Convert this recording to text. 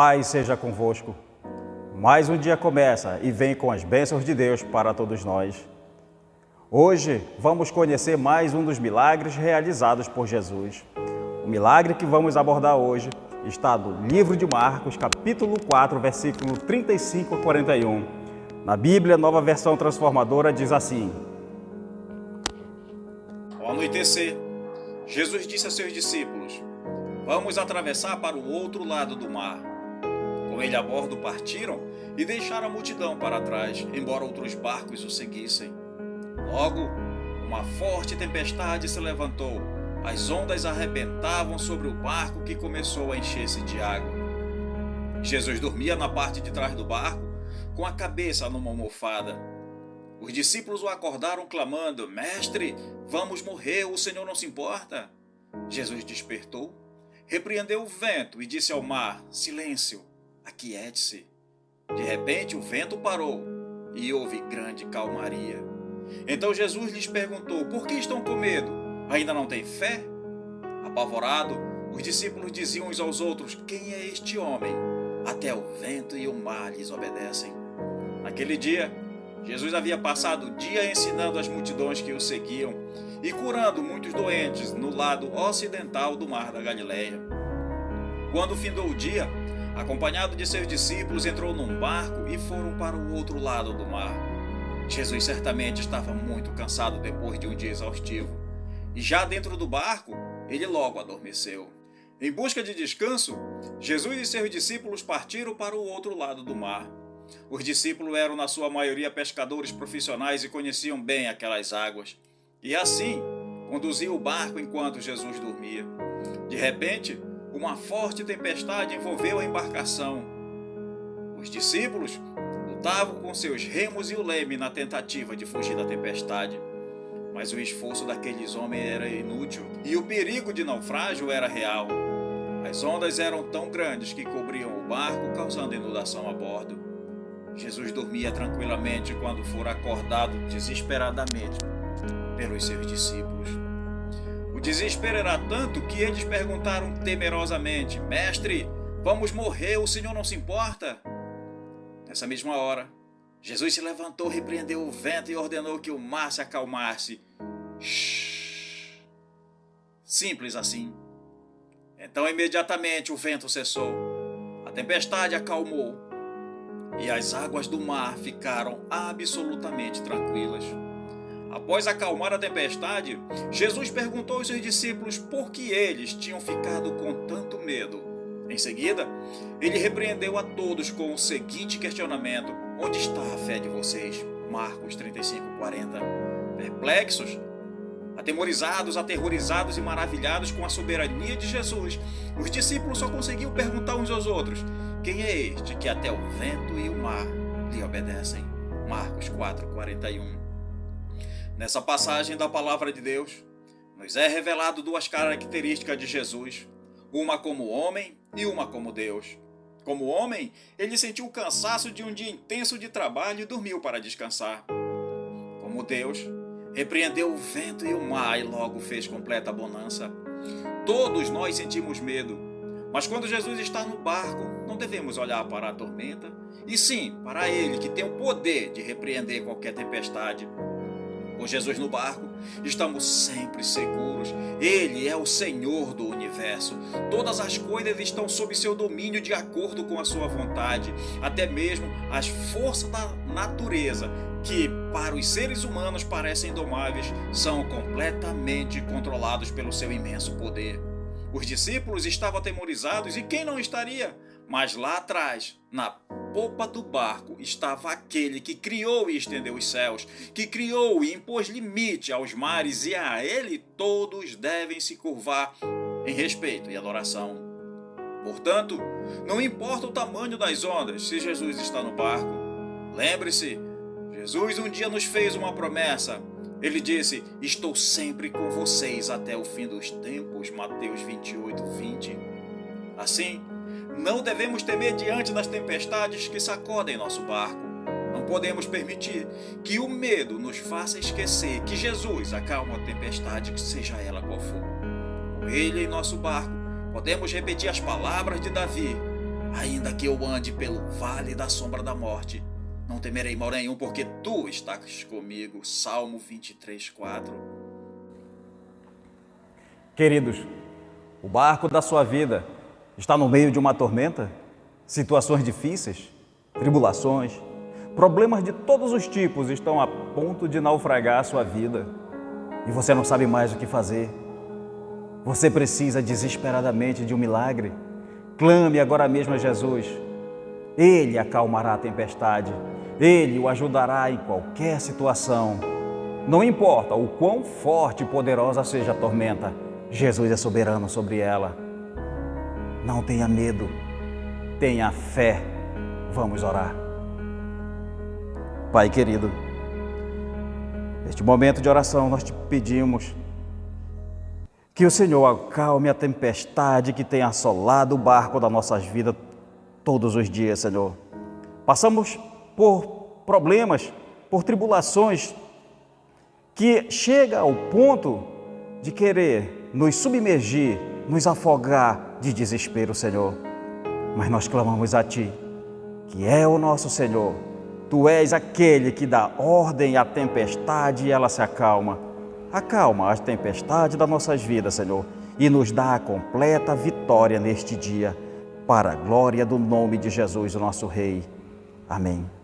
Paz seja convosco. Mais um dia começa e vem com as bênçãos de Deus para todos nós. Hoje vamos conhecer mais um dos milagres realizados por Jesus. O milagre que vamos abordar hoje está no livro de Marcos, capítulo 4, versículo 35 a 41. Na Bíblia, Nova Versão Transformadora, diz assim: Ao anoitecer, Jesus disse a seus discípulos: Vamos atravessar para o outro lado do mar. Com ele a bordo partiram e deixaram a multidão para trás, embora outros barcos o seguissem. Logo, uma forte tempestade se levantou. As ondas arrebentavam sobre o barco, que começou a encher-se de água. Jesus dormia na parte de trás do barco, com a cabeça numa almofada. Os discípulos o acordaram clamando: Mestre, vamos morrer, o Senhor não se importa? Jesus despertou, repreendeu o vento e disse ao mar: Silêncio, aquiete-se. De repente o vento parou e houve grande calmaria. Então Jesus lhes perguntou: Por que estão com medo? Ainda não têm fé? Apavorado, os discípulos diziam uns aos outros: Quem é este homem? Até o vento e o mar lhes obedecem. Naquele dia, Jesus havia passado o dia ensinando as multidões que o seguiam e curando muitos doentes no lado ocidental do mar da Galileia. Quando findou o dia, acompanhado de seus discípulos, entrou num barco e foram para o outro lado do mar. Jesus certamente estava muito cansado depois de um dia exaustivo, e já dentro do barco, ele logo adormeceu. Em busca de descanso, Jesus e seus discípulos partiram para o outro lado do mar. Os discípulos eram, na sua maioria, pescadores profissionais e conheciam bem aquelas águas. E assim, conduziam o barco enquanto Jesus dormia. De repente, uma forte tempestade envolveu a embarcação. Os discípulos lutavam com seus remos e o leme na tentativa de fugir da tempestade. Mas o esforço daqueles homens era inútil e o perigo de naufrágio era real. As ondas eram tão grandes que cobriam o barco, causando inundação a bordo. Jesus dormia tranquilamente quando for acordado desesperadamente pelos seus discípulos. O desespero era tanto que eles perguntaram temerosamente: Mestre, vamos morrer, o Senhor não se importa? Nessa mesma hora, Jesus se levantou, repreendeu o vento e ordenou que o mar se acalmasse. Shhh. Simples assim. Então imediatamente o vento cessou, a tempestade acalmou e as águas do mar ficaram absolutamente tranquilas. Após acalmar a tempestade, Jesus perguntou aos seus discípulos por que eles tinham ficado com tanto medo. Em seguida, ele repreendeu a todos com o seguinte questionamento: Onde está a fé de vocês? Marcos 35:40. Perplexos, atemorizados, aterrorizados e maravilhados com a soberania de Jesus, os discípulos só conseguiam perguntar uns aos outros: Quem é este que até o vento e o mar lhe obedecem? Marcos 4:41. Nessa passagem da palavra de Deus, nos é revelado duas características de Jesus, uma como homem e uma como Deus. Como homem, ele sentiu o cansaço de um dia intenso de trabalho e dormiu para descansar. Como Deus, repreendeu o vento e o mar e logo fez completa bonança. Todos nós sentimos medo, mas quando Jesus está no barco, não devemos olhar para a tormenta, e sim para Ele, que tem o poder de repreender qualquer tempestade. Com Jesus no barco, estamos sempre seguros. Ele é o Senhor do universo. Todas as coisas estão sob seu domínio de acordo com a sua vontade. Até mesmo as forças da natureza, que para os seres humanos parecem indomáveis, são completamente controlados pelo seu imenso poder. Os discípulos estavam atemorizados, e quem não estaria? Mas lá atrás, na popa do barco, estava aquele que criou e estendeu os céus, que criou e impôs limite aos mares, e a ele todos devem se curvar em respeito e adoração. Portanto, não importa o tamanho das ondas, se Jesus está no barco. Lembre-se, Jesus um dia nos fez uma promessa. Ele disse: Estou sempre com vocês até o fim dos tempos, Mateus 28:20. Assim, não devemos temer diante das tempestades que sacodem nosso barco. Não podemos permitir que o medo nos faça esquecer que Jesus acalma a tempestade, seja ela qual for. Com Ele em nosso barco, podemos repetir as palavras de Davi: Ainda que eu ande pelo vale da sombra da morte, não temerei mal nenhum, porque tu estás comigo. Salmo 23:4. Queridos, o barco da sua vida está no meio de uma tormenta, situações difíceis, tribulações, problemas de todos os tipos estão a ponto de naufragar a sua vida e você não sabe mais o que fazer. Você precisa desesperadamente de um milagre. Clame agora mesmo a Jesus. Ele acalmará a tempestade. Ele o ajudará em qualquer situação. Não importa o quão forte e poderosa seja a tormenta, Jesus é soberano sobre ela. Não tenha medo, tenha fé. Vamos orar. Pai querido, neste momento de oração nós te pedimos que o Senhor acalme a tempestade que tem assolado o barco das nossas vidas todos os dias, Senhor. Passamos por problemas, por tribulações que chega ao ponto de querer nos submergir, nos afogar de desespero, Senhor. Mas nós clamamos a Ti, que é o nosso Senhor. Tu és aquele que dá ordem à tempestade e ela se acalma. Acalma as tempestades das nossas vidas, Senhor, e nos dá a completa vitória neste dia, para a glória do nome de Jesus, o nosso Rei. Amém.